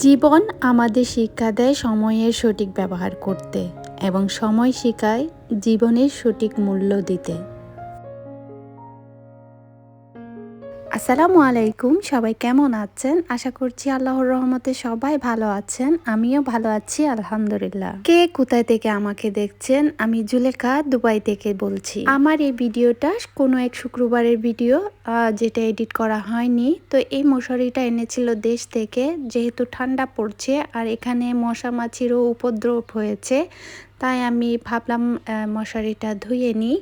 জীবন আমাদের শিক্ষা দেয় সময়ের সঠিক ব্যবহার করতে এবং সময় শেখায় জীবনের সঠিক মূল্য দিতে। আসসালামু আলাইকুম, সবাই কেমন আছেন? আশা করছি আল্লাহর রহমতে সবাই ভালো আছেন। আমিও ভালো আছি আলহামদুলিল্লাহ। কে কোথায় থেকে আমাকে দেখছেন? আমি জুলেখা দুবাই থেকে বলছি। আমার এই ভিডিওটা কোনো এক শুক্রবারের ভিডিও, যেটা এডিট করা হয়নি। তো এই মশারিটা এনেছিল দেশ থেকে, যেহেতু ঠান্ডা পড়ছে আর এখানে মশা মাছিরও উপদ্রব হয়েছে, তাই আমি ভাবলাম মশারিটা ধুয়ে নিই।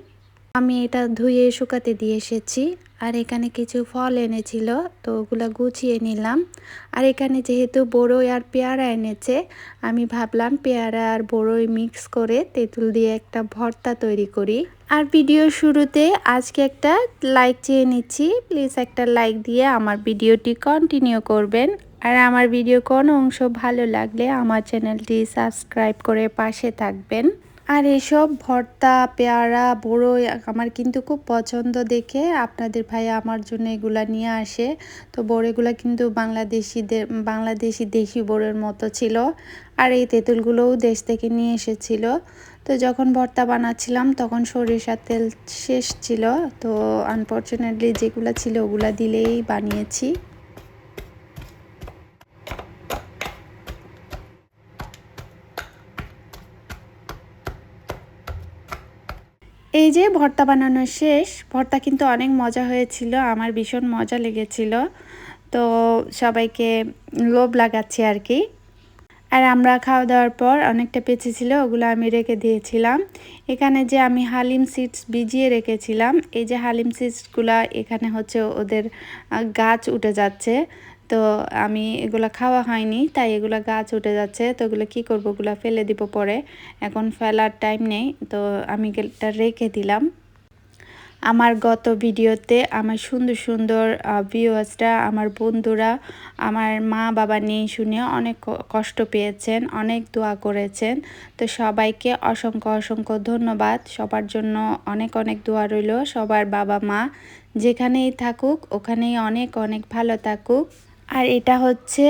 আমি এটা ধুয়ে শুকাতে দিয়ে এসেছি। আর এখানে কিছু ফল এনেছিল, তো ওগুলা গুছিয়ে নিলাম। আর এখানে যেহেতু বড়ই আর পেয়ারা এনেছে, আমি ভাবলাম পেয়ারা আর বড়ই মিক্স করে তেঁতুল দিয়ে একটা ভর্তা তৈরি করি। আর ভিডিওর শুরুতে আজকে একটা লাইক চেয়ে নিচ্ছি, প্লিজ একটা লাইক দিয়ে আমার ভিডিওটি কন্টিনিউ করবেন। আর আমার ভিডিও কোনো অংশ ভালো লাগলে আমার চ্যানেলটি সাবস্ক্রাইব করে পাশে থাকবেন। আর এসব ভর্তা, পেয়ারা, বড়ই আমার কিন্তু খুব পছন্দ দেখে আপনাদের ভাইয়া আমার জন্য এগুলা নিয়ে আসে। তো বড়িগুলো কিন্তু বাংলাদেশি দেশি বড়ির মতো ছিল। আর এই তেঁতুলগুলোও দেশ থেকে নিয়ে এসেছিল। তো যখন ভর্তা বানাচ্ছিলাম তখন সরিষার তেল শেষ ছিল, তো আনফর্চুনেটলি যেগুলো ছিল ওগুলা দিলেই বানিয়েছি। এই যে ভর্তা বানানো শেষ। ভর্তা কিন্তু অনেক মজা হয়েছিল, আমার ভীষণ মজা লেগেছিল। তো সবাইকে লোভ লাগাচ্ছি আর কি। আর আমরা খাওয়া দাওয়ার পর অনেকটা বেঁচে ছিল, ওগুলো আমি রেখে দিয়েছিলাম। এখানে যে আমি হালিম সিডস ভিজিয়ে রেখেছিলাম, এই যে হালিম সিডসগুলা এখানে হচ্ছে ওদের গাছ উঠে যাচ্ছে। তো আমি এগুলো খাওয়া হয়নি, তাই এগুলো গাছ উঠে যাচ্ছে। তো এগুলো কী করবো, ওগুলো ফেলে দিব পরে, এখন ফেলার টাইম নেই। তো আমি এটা রেখে দিলাম। আমার গত ভিডিওতে আমার সুন্দর সুন্দর ভিউয়ার্সরা, আমার বন্ধুরা, আমার মা বাবা নেই শুনে অনেক কষ্ট পেয়েছেন, অনেক দোয়া করেছেন। তো সবাইকে অসংখ্য অসংখ্য ধন্যবাদ। সবার জন্য অনেক অনেক দোয়া রইল। সবার বাবা মা যেখানেই থাকুক ওখানেই অনেক অনেক ভালো থাকুক। আর এটা হচ্ছে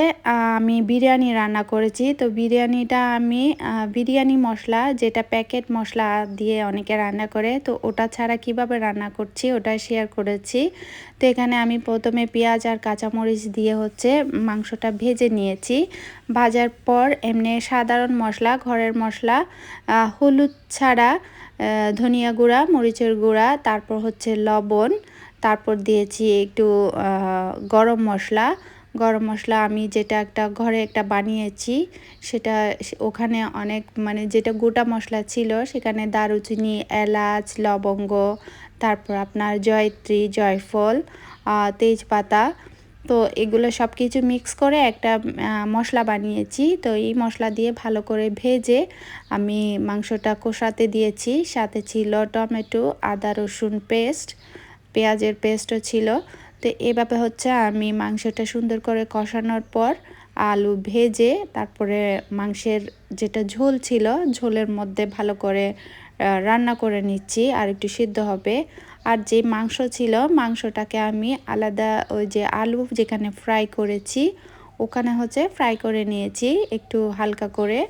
আমি বিরিয়ানি রান্না করেছি। তো বিরিয়ানিটা আমি বিরিয়ানি মশলা, যেটা প্যাকেট মশলা দিয়ে অনেকে রান্না করে, তো ওটা ছাড়া কিভাবে রান্না করছি ওটা শেয়ার করেছি। তো এখানে আমি প্রথমে পেঁয়াজ আর কাঁচামরিচ দিয়ে হচ্ছে মাংসটা ভেজে নিয়েছি। ভাজার পর এমনি সাধারণ মশলা, ঘরের মশলা, হলুদ ছাড়া, ধনিয়া গুঁড়া, মরিচের গুঁড়া, তারপর হচ্ছে লবণ, তারপর দিয়েছি একটু গরম মশলা। গরম মশলা আমি যেটা ঘরে একটা বানিয়েছি, সেটা ওখানে অনেক মানে যেটা গোটা মশলা ছিল সেখানে দারুচিনি, এলাচ, লবঙ্গ, তারপর আপনার জয়ত্রী, জয়ফল, তেজপাতা, তো এগুলো সব কিছু মিক্স করে একটা মশলা বানিয়েছি। তো এই মশলা দিয়ে ভালো করে ভেজে আমি মাংসটা কষাতে দিয়েছি। সাথে ছিল টমেটো, আদা রসুন পেস্ট, পেঁয়াজের পেস্টও ছিল। তো এভাবে হচ্ছে আমি মাংসটা সুন্দর করে কষানোর পর আলু ভেজে তারপরে মাংসের যেটা ঝোল ছিল ঝোলের মধ্যে ভালো করে রান্না করে নিচ্ছি, আর একটু সিদ্ধ হবে। আর যে মাংস ছিল মাংসটাকে আমি আলাদা ওই যে আলু যেখানে ফ্রাই করেছি ওখানে হচ্ছে ফ্রাই করে নিয়েছি একটু হালকা করে।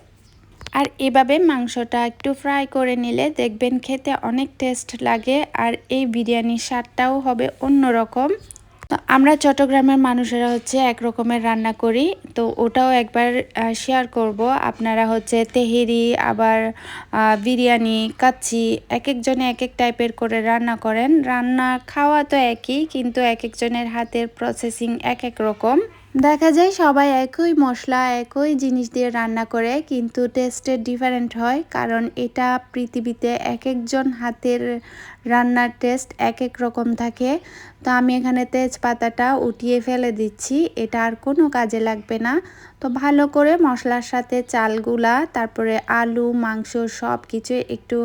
আর এভাবে মাংসটা একটু ফ্রাই করে নিলে দেখবেন খেতে অনেক টেস্ট লাগে, আর এই বিরিয়ানির স্বাদটাও হবে অন্যরকম। তো আমরা চট্টগ্রামের মানুষেরা হচ্ছে এক রকমের রান্না করি, তো ওটাও একবার শেয়ার করব। আপনারা হচ্ছে তেহেরি, আবার বিরিয়ানি, কাচ্চি, এক একজনে এক এক টাইপের করে রান্না করেন। রান্না খাওয়া তো একই, কিন্তু এক একজনের হাতের প্রসেসিং এক এক রকম। দেখা যায় সবাই একই মশলা একই জিনিস দিয়ে রান্না করে, কিন্তু টেস্টের ডিফারেন্ট হয়, কারণ এটা পৃথিবীতে এক একজন হাতের রান্নার টেস্ট এক এক রকম থাকে। তো আমি এখানে তেজপাতাটা উঠিয়ে ফেলে দিচ্ছি, এটা আর কোনো কাজে লাগবে না। তো ভালো করে মশলার সাথে চালগুলা, তারপরে আলু, মাংস সব কিছু একটু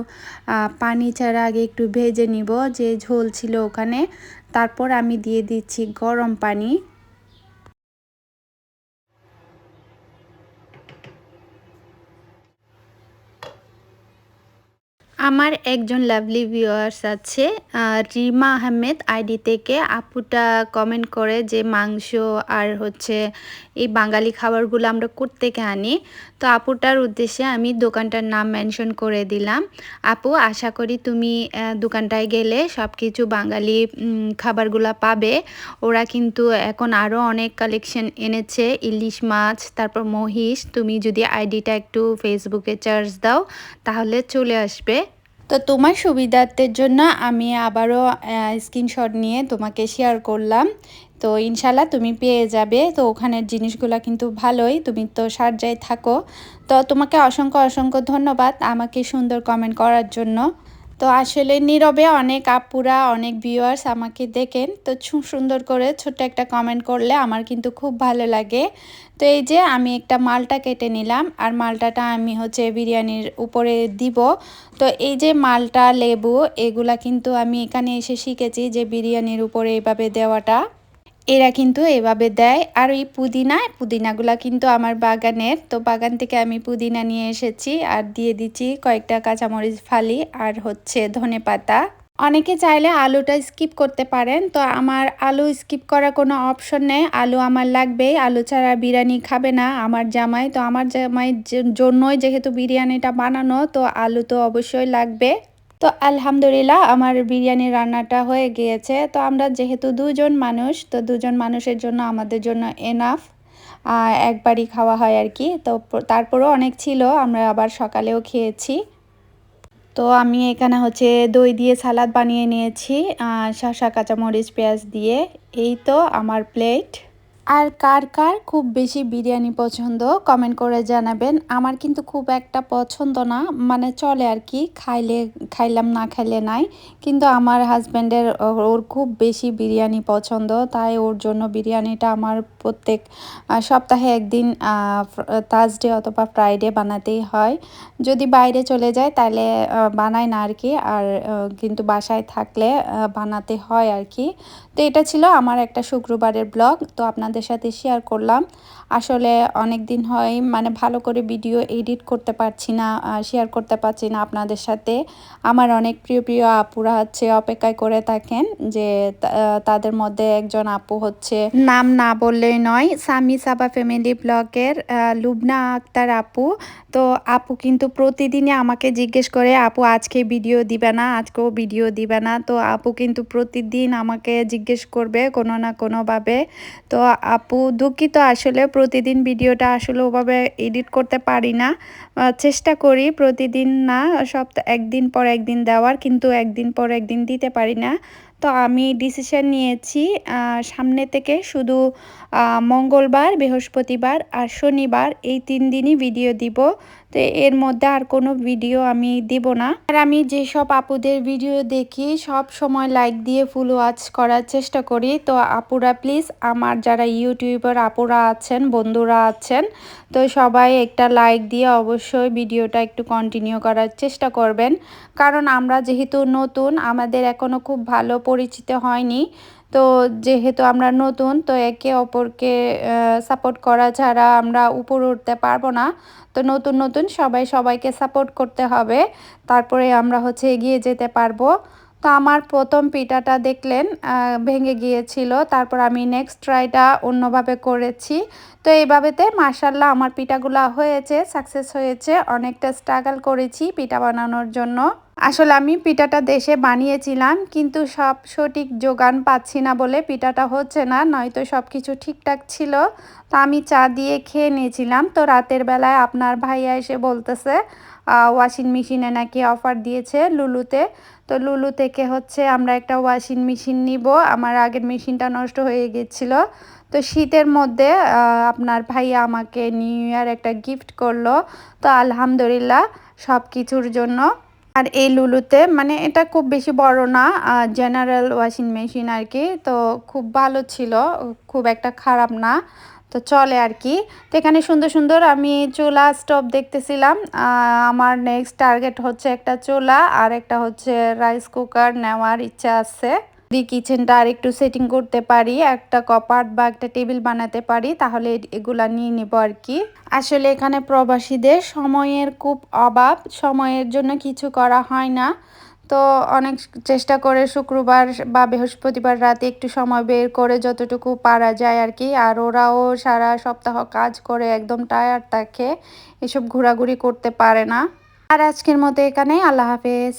পানি ছাড়া আগে একটু ভেজে নিব, যে ঝোল ছিল ওখানে। তারপর আমি দিয়ে দিচ্ছি গরম পানি। আমার একজন লাভলি ভিউয়ার্স আছে, রিমা আহমেদ আইডি থেকে। আপুটা কমেন্ট করে যে মাংস আর হচ্ছে এই বাঙালি খাবারগুলো আমরা কোত্থেকে আনি। তো আপুটার উদ্দেশ্যে আমি দোকানটার নাম মেনশন করে দিলাম। আপু, আশা করি তুমি দোকানটায় গেলে সব কিছু বাঙালি খাবারগুলো পাবে। ওরা কিন্তু এখন আরও অনেক কালেকশন এনেছে, ইলিশ মাছ, তারপর মহিষ। তুমি যদি আইডিটা একটু ফেসবুকে সার্চ দাও তাহলে চলে আসবে। তো তোমার সুবিধার্থের জন্য আমি আবারও স্ক্রিনশট নিয়ে তোমাকে শেয়ার করলাম। তো ইনশাল্লাহ তুমি পেয়ে যাবে। তো ওখানের জিনিসগুলো কিন্তু ভালোই, তুমি তো শারজায় থাকো। তো তোমাকে অসংখ্য অসংখ্য ধন্যবাদ আমাকে সুন্দর কমেন্ট করার জন্য। তো আসলে নীরবে অনেক আপুরা, অনেক ভিউয়ার্স আমাকে দেখেন, তো সুন্দর করে ছোট্ট একটা কমেন্ট করলে আমার কিন্তু খুব ভালো লাগে। তো এই যে আমি একটা মালটা কেটে নিলাম, আর মালটাটা আমি হচ্ছে বিরিয়ানির উপরে দিব। তো এই যে মালটা, লেবু, এগুলা কিন্তু আমি এখানে এসে শিখেছি যে বিরিয়ানির উপরে এভাবে দেওয়াটা। এরা কিন্তু এভাবে দেয়। আর এই পুদিনাগুলা কিন্তু আমার বাগানের, তো বাগান থেকে আমি পুদিনা নিয়ে এসেছি আর দিয়ে দিচ্ছি কয়েকটা কাঁচামরিচ ফালি আর হচ্ছে ধনেপাতা। অনেকে চাইলে আলুটা স্কিপ করতে পারেন, তো আমার আলু স্কিপ করার কোনো অপশন নেই। আলু আমার লাগবেই, আলু ছাড়া বিরিয়ানি খাবে না আমার জামাই। তো আমার জামাইয়ের জন্যই যেহেতু বিরিয়ানিটা বানানো, তো আলু তো অবশ্যই লাগবে। তো আলহামদুলিল্লাহ আমার বিরিয়ানি রান্নাটা হয়ে গিয়েছে। তো আমরা যেহেতু দুজন মানুষ, তো দুজন মানুষের জন্য আমাদের জন্য এনাফ, একবারই খাওয়া হয় আর কি। তো তারপরও অনেক ছিল, আমরা আবার সকালেও খেয়েছি। তো আমি এখানে হচ্ছে দই দিয়ে সালাদ বানিয়ে নিয়েছি, শসা, কাঁচামরিচ, পেঁয়াজ দিয়ে। এই তো আমার প্লেট। আর কার কার খুব বেশি বিরিয়ানি পছন্দ কমেন্ট করে জানাবেন। আমার কিন্তু খুব একটা পছন্দ না, মানে চলে আর কি, খাইলে খাইলাম, না খাইলে নাই। কিন্তু আমার হাজব্যান্ডের, ওর খুব বেশি বিরিয়ানি পছন্দ, তাই ওর জন্য বিরিয়ানিটা আমার প্রত্যেক সপ্তাহে একদিন থার্সডে অথবা ফ্রাইডে বানাতেই হয়। যদি বাইরে চলে যায় তাহলে বানাই না আর কি, আর কিন্তু বাসায় থাকলে বানাতে হয় আর কি। তো এটা ছিল আমার একটা শুক্রবারের ব্লগ, তো আপনাদের সাথে শেয়ার করলাম। আসলে অনেক দিন হয় মানে ভালো করে ভিডিও এডিট করতে পারছি না, শেয়ার করতে পারছি না আপনাদের সাথে। আমার অনেক প্রিয় প্রিয় আপুরা হচ্ছে অপেক্ষায় করে থাকেন, যে তাদের মধ্যে একজন আপু হচ্ছে, নাম না বললেই নয়, সামি সাবা ফ্যামিলি ব্লগের লুবনা আক্তার আপু। তো আপু কিন্তু প্রতিদিনই আমাকে জিজ্ঞেস করে, আপু আজকে ভিডিও দিবে না, আজকেও ভিডিও দিবে না। তো আপু কিন্তু প্রতিদিন আমাকে জিজ্ঞেস করবে কোনো না কোনোভাবে। তো আপু দুঃখিত, আসলে প্রতিদিন ভিডিওটা আসলে ওভাবে এডিট করতে পারি না। চেষ্টা করি প্রতিদিন না, সপ্তাহ একদিন পর একদিন দেওয়ার, কিন্তু একদিন পর একদিন দিতে পারি না। তো আমি ডিসিশন নিয়েছি সামনে থেকে শুধু মঙ্গলবার, বৃহস্পতিবার আর শনিবার এই 3 দিনই ভিডিও দিব। তো এর মধ্যে আর কোনো ভিডিও আমি দিব না। আর আমি যেসব আপুদের ভিডিও দেখি সব সময় লাইক দিয়ে ফুল ওয়াচ করার চেষ্টা করি। তো আপুরা প্লিজ, আমার যারা ইউটিউবার আপুরা আছেন, বন্ধুরা আছেন, তো সবাই একটা লাইক দিয়ে অবশ্যই ভিডিওটা একটু কন্টিনিউ করার চেষ্টা করবেন। কারণ আমরা যেহেতু নতুন, আমাদের এখনও খুব ভালো পরিচিত হয়নি। তো যেহেতু আমরা নতুন, তো একে অপরকে সাপোর্ট করা ছাড়া আমরা উপরে উঠতে পারবো না। তো নতুন নতুন সবাই সবাইকে সাপোর্ট করতে হবে, তারপরে আমরা হচ্ছে এগিয়ে যেতে পারবো। তো আমার প্রথম পিঠাটা দেখলেন ভেঙে গিয়েছিল, তারপর আমি নেক্সট ট্রাইটা অন্যভাবে করেছি। তো এইভাবেতে মাশাল্লাহ আমার পিঠাগুলো হয়েছে, সাকসেস হয়েছে। অনেকটা স্ট্রাগল করেছি পিঠা বানানোর জন্য। আসলে আমি পিঠাটা দেশে বানিয়েছিলাম, কিন্তু সব সঠিক যোগান পাচ্ছি না বলে পিঠাটা হচ্ছে না, নয়তো সব কিছু ঠিকঠাক ছিল। তো আমি চা দিয়ে খেয়ে নিয়েছিলাম। তো রাতের বেলায় আপনার ভাইয়া এসে বলতেছে ওয়াশিং মেশিনে নাকি অফার দিয়েছে লুলুতে। তো লুলু থেকে হচ্ছে আমরা একটা ওয়াশিং মেশিন নিব, আমার আগের মেশিনটা নষ্ট হয়ে গেছিলো। তো শীতের মধ্যে আপনার ভাইয়া আমাকে নিউ ইয়ার একটা গিফট করলো। তো আলহামদুলিল্লাহ সব কিছুর জন্য। আর এই লুলুতে মানে এটা খুব বেশি বড় না, জেনারেল ওয়াশিং মেশিন আর কি। তো খুব ভালো ছিল, খুব একটা খারাপ না, তো চলে আর কি। তো এখানে সুন্দর সুন্দর আমি চুলা স্টোভ দেখতেছিলাম। আমার নেক্সট টার্গেট হচ্ছে একটা চুলা আর একটা হচ্ছে রাইস কুকার নেওয়ার ইচ্ছা আছে। যদি কিচেনটা আর একটু সেটিং করতে পারি, একটা কপাট বা একটা টেবিল বানাতে পারি, তাহলে এগুলা নিয়ে নেব আর কি। আসলে এখানে প্রবাসীদের সময়ের খুব অভাব, সময়ের জন্য কিছু করা হয় না। তো অনেক চেষ্টা করে শুক্রবার বা বৃহস্পতিবার রাতে একটু সময় বের করে যতটুকু পারা যায় আর কি। আর ওরাও সারা সপ্তাহ কাজ করে একদম টায়ার্ড থাকে, এসব ঘোরাঘুরি করতে পারে না। আর আজকের মতো এখানেই, আল্লাহ হাফেজ।